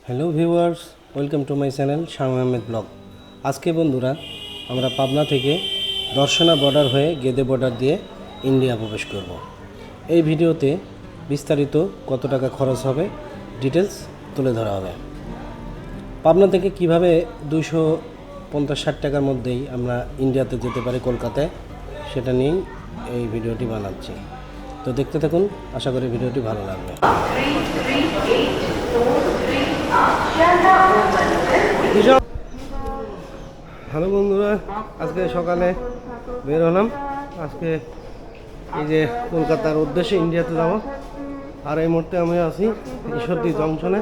Hello viewers, welcome to my channel Shamim Ahmed blog. আজকে বন্ধুরা আমরা পাবনা থেকে দর্শনা বর্ডার হয়ে গেদে বর্ডার দিয়ে ইন্ডিয়া প্রবেশ করব। এই ভিডিওতে বিস্তারিত কত টাকা খরচ হবে ডিটেলস তুলে ধরা হবে। পাবনা থেকে কিভাবে 250-60 টাকার মধ্যেই আমরা ইন্ডিয়াতে যেতে পারি কলকাতায়, সেটা নিয়েই এই ভিডিওটি বানাচ্ছি। তো দেখতে থাকুন, আশা করি ভিডিওটি ভালো লাগবে। হ্যালো বন্ধুরা, আজকে সকালে বের হলাম। আজকে এই যে কলকাতার উদ্দেশ্যে ইন্ডিয়াতে যাব। আর এই মুহূর্তে আমি আছি ঈশ্বরদী জংশনে।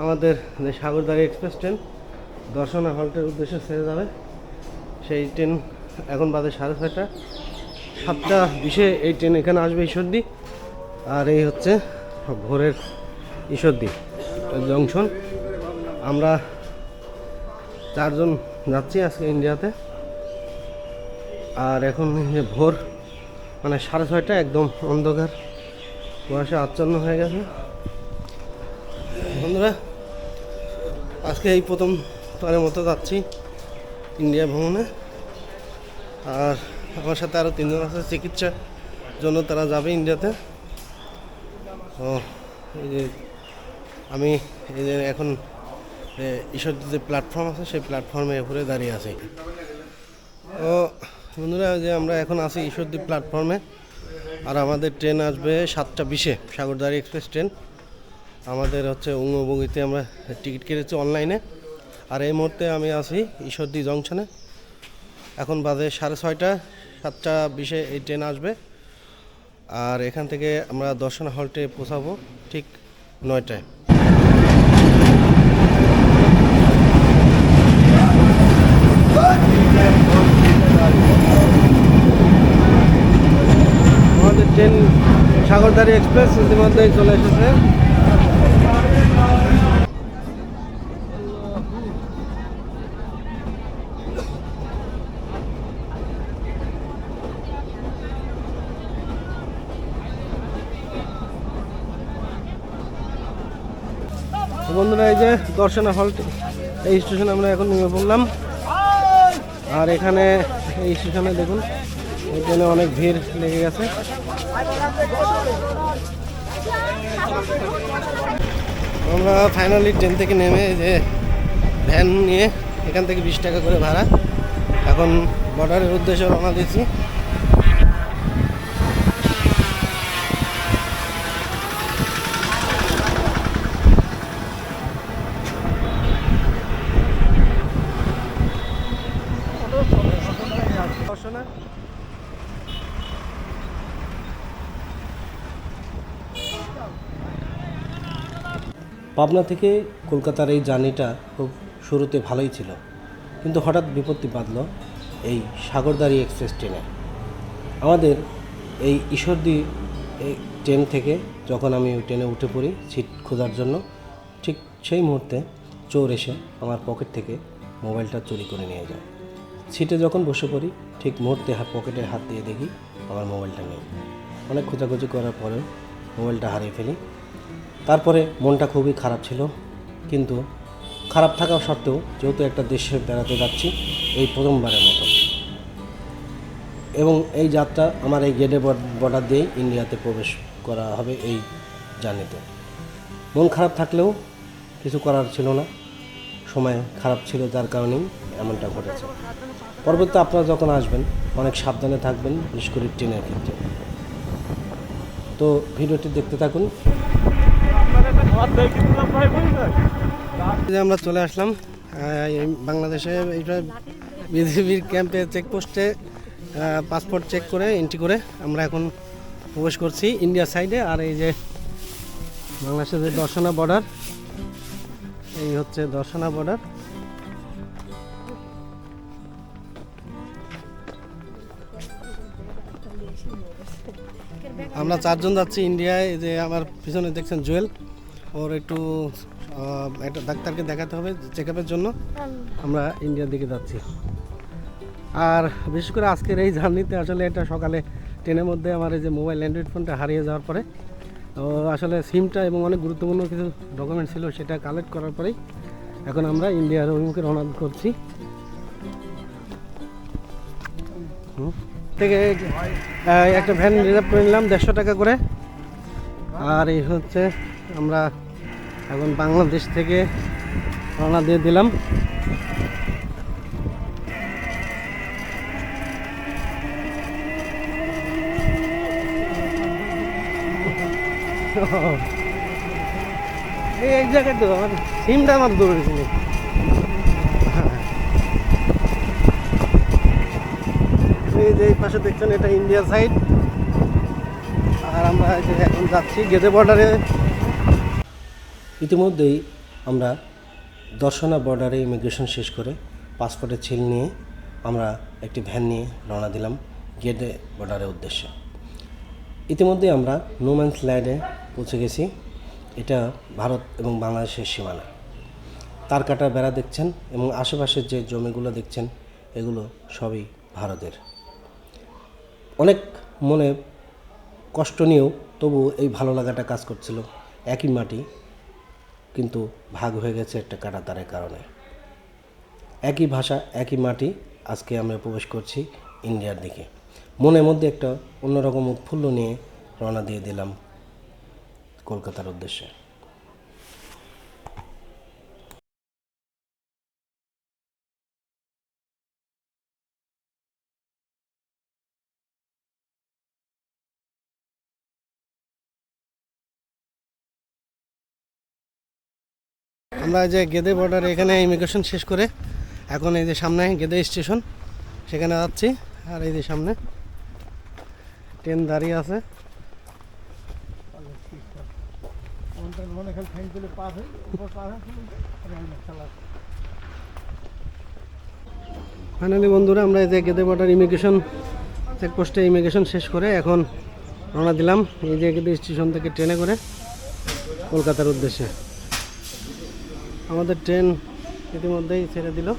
আমাদের যে সাগরদাড়ি এক্সপ্রেস ট্রেন দর্শনা হল্টের উদ্দেশ্যে ছেড়ে যাবে, সেই ট্রেন এখন বাজে 6:30। 7:20 এই ট্রেন এখানে আসবে ঈশ্বরদী। আর এই হচ্ছে ভোরের ঈশ্বরদী জংশন। আমরা 4 জন যাচ্ছি আজকে ইন্ডিয়াতে। আর এখন যে ভোর মানে 6:30, একদম অন্ধকার, কুয়াশা আচ্ছন্ন হয়ে গেছে। বন্ধুরা, আজকে এই প্রথমবারের মতো যাচ্ছি ইন্ডিয়া ভ্রমণে। আর আমার সাথে আরও 3 জন আছে চিকিৎসার জন্য, তারা যাবে ইন্ডিয়াতে। তো এই যে আমি এই যে এখন ঈশ্বরদী যে প্ল্যাটফর্ম আছে সেই প্ল্যাটফর্মে উপরে দাঁড়িয়ে আছি। তো বন্ধুরা, যে আমরা এখন আছি ঈশ্বরদী প্ল্যাটফর্মে। আর আমাদের ট্রেন আসবে 7:20 সাগরদাড়ি এক্সপ্রেস ট্রেন। আমাদের হচ্ছে বগিতে আমরা টিকিট কেটেছি অনলাইনে। আর এই মুহূর্তে আমি আছি ঈশ্বরদী জংশনে। এখন বাজে 6:30। 7:20 এই ট্রেন আসবে। আর এখান থেকে আমরা দর্শনা হল্টে পৌঁছাবো ঠিক 9টায়। আমাদের ট্রেন সাগরদাড়ি এক্সপ্রেস ইতিমধ্যেই চলে এসেছে। বন্ধুরা, এই যে দর্শনা হল্ট, এই স্টেশনে আমরা এখন নেমে পড়লাম। আর এখানে এই স্টেশনে দেখুন, এখানে অনেক ভিড় লেগে গেছে। আমরা ফাইনালি ট্রেন থেকে নেমে যে ভ্যান নিয়ে এখান থেকে 20 টাকা করে ভাড়া এখন বর্ডারের উদ্দেশ্যে রওনা দিয়েছি। পাবনা থেকে কলকাতার এই জার্নিটা খুব শুরুতে ভালোই ছিল, কিন্তু হঠাৎ বিপত্তি বাঁধল এই সাগরদাড়ি এক্সপ্রেস ট্রেনে। আমাদের এই ঈশ্বরদী এই ট্রেন থেকে যখন আমি ওই ট্রেনে উঠে পড়ি সিট খোঁজার জন্য, ঠিক সেই মুহূর্তে চোর এসে আমার পকেট থেকে মোবাইলটা চুরি করে নিয়ে যায়। সিটে যখন বসে পড়ি ঠিক মুহূর্তে পকেটে হাত দিয়ে দেখি আমার মোবাইলটা নেই। অনেক খোঁজাখুঁজি করার পরেও মোবাইলটা হারিয়ে ফেলি। তারপরে মনটা খুবই খারাপ ছিল, কিন্তু খারাপ থাকা সত্ত্বেও যেহেতু একটা দেশে বেড়াতে যাচ্ছি এই প্রথমবারের মতো, এবং এই যাত্রা আমার এই গেটে বর্ডার দিয়েই ইন্ডিয়াতে প্রবেশ করা হবে এই জার্নিতে। মন খারাপ থাকলেও কিছু করার ছিল না, সময় খারাপ ছিল, যার কারণেই এমনটা ঘটেছে। পরবর্তী আপনারা যখন আসবেন অনেক সাবধানে থাকবেন, বিশেষ করে ট্রেনের ক্ষেত্রে। তো ভিডিওটি দেখতে থাকুন। আমরা চলে আসলাম বাংলাদেশে এইটা বিজিবির ক্যাম্পে, চেকপোস্টে পাসপোর্ট চেক করে এন্ট্রি করে আমরা এখন প্রবেশ করছি ইন্ডিয়া সাইডে। আর এই যে বাংলাদেশের যে দর্শনা বর্ডার, এই হচ্ছে দর্শনা বর্ডার। আমরা 4 জন যাচ্ছি ইন্ডিয়ায়। এই যে আমার পিছনে দেখছেন জুয়েল, ওর একটু একটা ডাক্তারকে দেখাতে হবে চেক আপের জন্য। আমরা ইন্ডিয়ার দিকে যাচ্ছি। আর বিশেষ করে আজকের এই জার্নিতে আসলে এটা সকালে ট্রেনের মধ্যে আমার এই যে মোবাইল অ্যান্ড্রয়েড ফোনটা হারিয়ে যাওয়ার পরে তো আসলে সিমটা এবং অনেক গুরুত্বপূর্ণ কিছু ডকুমেন্ট ছিল, সেটা কালেক্ট করার পরেই এখন আমরা ইন্ডিয়ার অভিমুখে রওনা করছি। থেকে একটা ভ্যান রিজার্ভ করে নিলাম 150 টাকা করে। আর এই হচ্ছে আমরা এখন বাংলাদেশ থেকে রওনা দিয়ে দিলাম। এই জায়গায় তো আমার সিমটা আমার দৌড়ে ছিল। এই যে এই পাশে দেখছেন এটা ইন্ডিয়া সাইড, আর আমরা এখন যাচ্ছি গেদে বর্ডারে। ইতিমধ্যেই আমরা দর্শনা বর্ডারে ইমিগ্রেশন শেষ করে পাসপোর্টের ছিল নিয়ে আমরা একটি ভ্যান নিয়ে রওনা দিলাম গেদে বর্ডারের উদ্দেশ্যে। ইতিমধ্যেই আমরা নোম্যান্স ল্যান্ডে পৌঁছে গেছি। এটা ভারত এবং বাংলাদেশের সীমানা। তার কাটার বেড়া দেখছেন এবং আশেপাশের যে জমিগুলো দেখছেন এগুলো সবই ভারতের। অনেক মনে কষ্ট নিয়েও তবু এই ভালো লাগাটা কাজ করছিল। একই মাটি কিন্তু ভাগ হয়ে গেছে একটা কাঁটাতারের কারণে। একই ভাষা একই মাটি, আজকে আমরা প্রবেশ করছি ইন্ডিয়ার দিকে। মনের মধ্যে একটা অন্যরকম উৎফুল্ল নিয়ে রওনা দিয়ে দিলাম কলকাতার উদ্দেশ্যে। আমরা যে গেদে বর্ডার এখানে ইমিগ্রেশন শেষ করে এখন এই যে সামনে গেদে স্টেশন, সেখানে যাচ্ছি। আর এই যে সামনে ট্রেন দাঁড়িয়ে আছে। ফাইনালি বন্ধুরা, আমরা এই যে গেদে বর্ডার ইমিগ্রেশন চেকপোস্টে ইমিগ্রেশন শেষ করে এখন রওনা দিলাম এই যে গেদে স্টেশন থেকে ট্রেনে করে কলকাতার উদ্দেশ্যে। আমাদের ট্রেন ইতিমধ্যেই ছেড়ে দিল।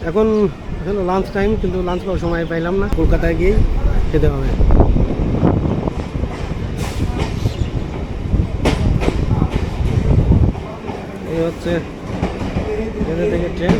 এখন আসলে লাঞ্চ টাইম, কিন্তু লাঞ্চ করার সময় পাইলাম না, কলকাতায় গিয়েই খেতে হবে। এই হচ্ছে গেদে থেকে ট্রেন।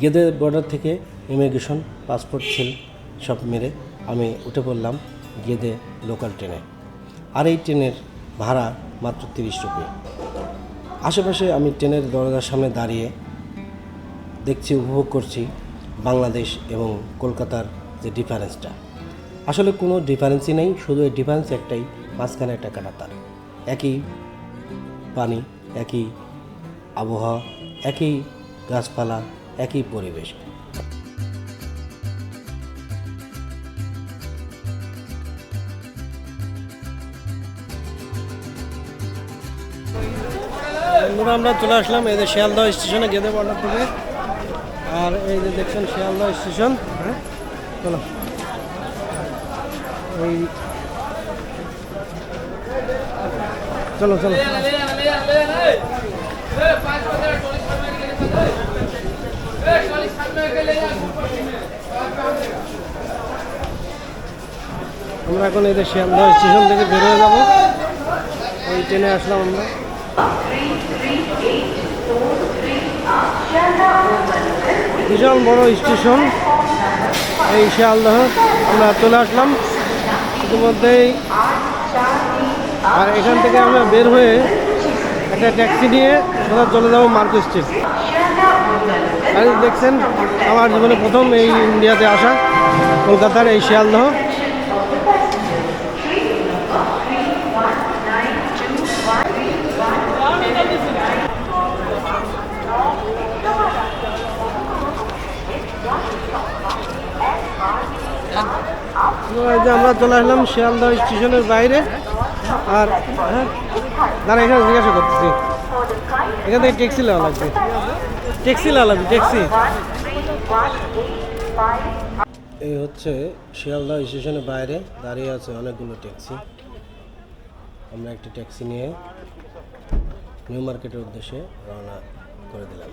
গেদে বর্ডার থেকে ইমিগ্রেশন, পাসপোর্ট ছিল সব মেরে আমি উঠে পড়লাম গেদে লোকাল ট্রেনে। আর এই ট্রেনের ভাড়া মাত্র 30 রুপিয়া। আশেপাশে আমি ট্রেনের দরজার সামনে দাঁড়িয়ে দেখছি, উপভোগ করছি বাংলাদেশ এবং কলকাতার যে ডিফারেন্সটা। আসলে কোনো ডিফারেন্সই নেই, শুধু এই ডিফারেন্স একটাই, মাঝখানে একটা কাঁটাতার। একই পানি, একই আবহাওয়া, একই গাছপালা, একই পরিবেশ। আমরা চলে আসলাম এই যে শিয়ালদহ স্টেশনে গেদে বর্ডার থেকে। আর এই যে দেখছেন শিয়ালদহ স্টেশন। হ্যাঁ, চলো এই চলো চলো আমরা এখন এই যে শিয়ালদহ স্টেশন থেকে বের হয়ে যাবো। এই ট্রেনে আসলাম আমরা। বিশাল বড় স্টেশন এই শিয়ালদহ। আমরা চলে আসলাম ইতিমধ্যেই। আর এখান থেকে আমরা বের হয়ে একটা ট্যাক্সি নিয়ে সোজা চলে যাবো মার্কেট স্ট্রিট। আর দেখছেন আমার জীবনে প্রথম এই ইন্ডিয়াতে আসা, কলকাতার এই শিয়ালদহ। আমরা চলে আসলাম শিয়ালদহ স্টেশনের বাইরে। আর দাঁড়া এখানে জিজ্ঞাসা করতেছি, এখান থেকে ট্যাক্সি নেওয়া লাগবে, ট্যাক্সি নেওয়া লাগবে, ট্যাক্সি। এই হচ্ছে শিয়ালদহ স্টেশনের বাইরে দাঁড়িয়ে আছে অনেকগুলো ট্যাক্সি। আমরা একটি ট্যাক্সি নিয়ে নিউ মার্কেটের উদ্দেশ্যে রওনা করে দিলাম।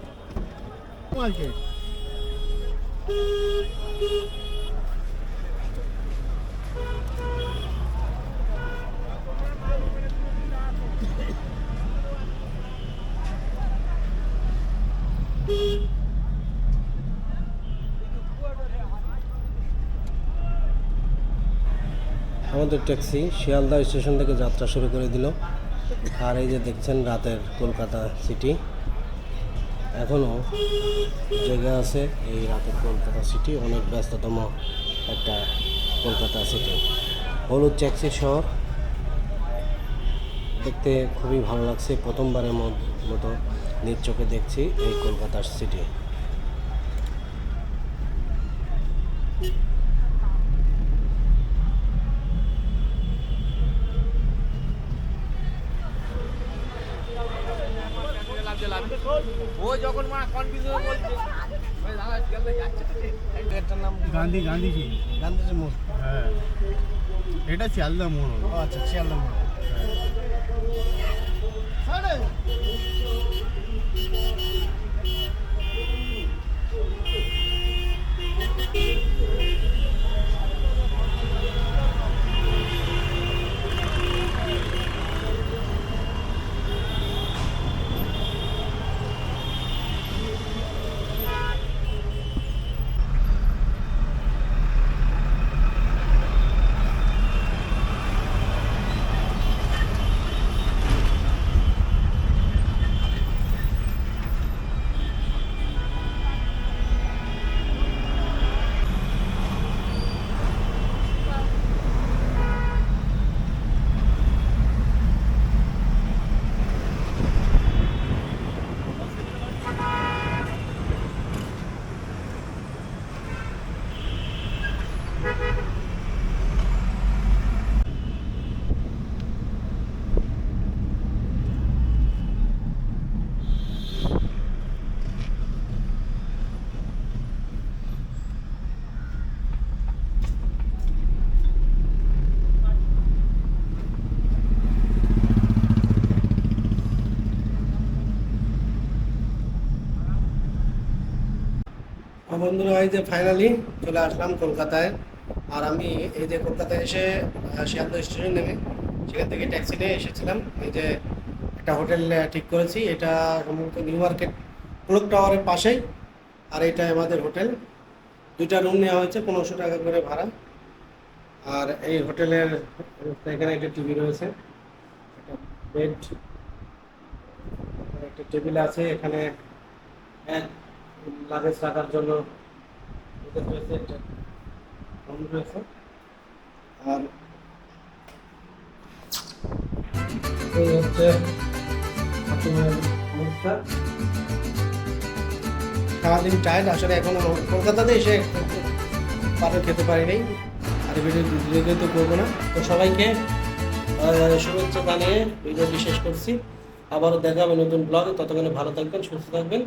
আমাদের ট্যাক্সি শিয়ালদহ স্টেশন থেকে যাত্রা শুরু করে দিল। আর এই যে দেখছেন রাতের কলকাতা সিটি, এখনও জেগে আছে এই রাতের কলকাতা সিটি, অনেক ব্যস্ততম একটা কলকাতা সিটি। হলুদ ট্যাক্সি শহর, দেখতে খুবই ভালো লাগছে। প্রথমবারের মতো নিজ চোখে দেখছি এই কলকাতার সিটি। ও যখন মা কনফিউজ হয়ে বলছে ওই দাদা গেলে যাচ্ছে তো এটার নাম গান্ধীজি। গান্ধীজি মোড়। হ্যাঁ, এটা শিয়ালদা মোড় হলো। ও আচ্ছা, শিয়ালদহ মোড়। বন্ধুরা, এই যে ফাইনালি চলে আসলাম কলকাতায়। আর আমি এই যে কলকাতায় এসে শিয়ালদহ স্টেশন নেমে সেখান থেকে ট্যাক্সি নিয়ে এসেছিলাম। এই যে একটা হোটেল ঠিক করেছি, এটা সম্ভবত নিউ মার্কেট ক্লক টাওয়ারের পাশেই। আর এটা আমাদের হোটেল, দুইটা রুম নেওয়া হয়েছে, 1500 টাকা করে ভাড়া। আর এই হোটেলের এখানে একটা টিভি রয়েছে, একটা বেড, একটা টেবিল আছে, এখানে লাগেজ রাখার জন্য রয়েছে, একটা রুম রয়েছে। আর এই হচ্ছে সারাদিন টায়ার্ড আসলে, এখনো কলকাতাতে এসে পারে খেতে পারিনি। আর ভিডিও তো করবো না। তো সবাইকে শুভেচ্ছা জানিয়ে ভিডিওটি শেষ করছি। আবারও দেখা হবে নতুন ব্লগে, ততক্ষণে ভালো থাকবেন, সুস্থ থাকবেন।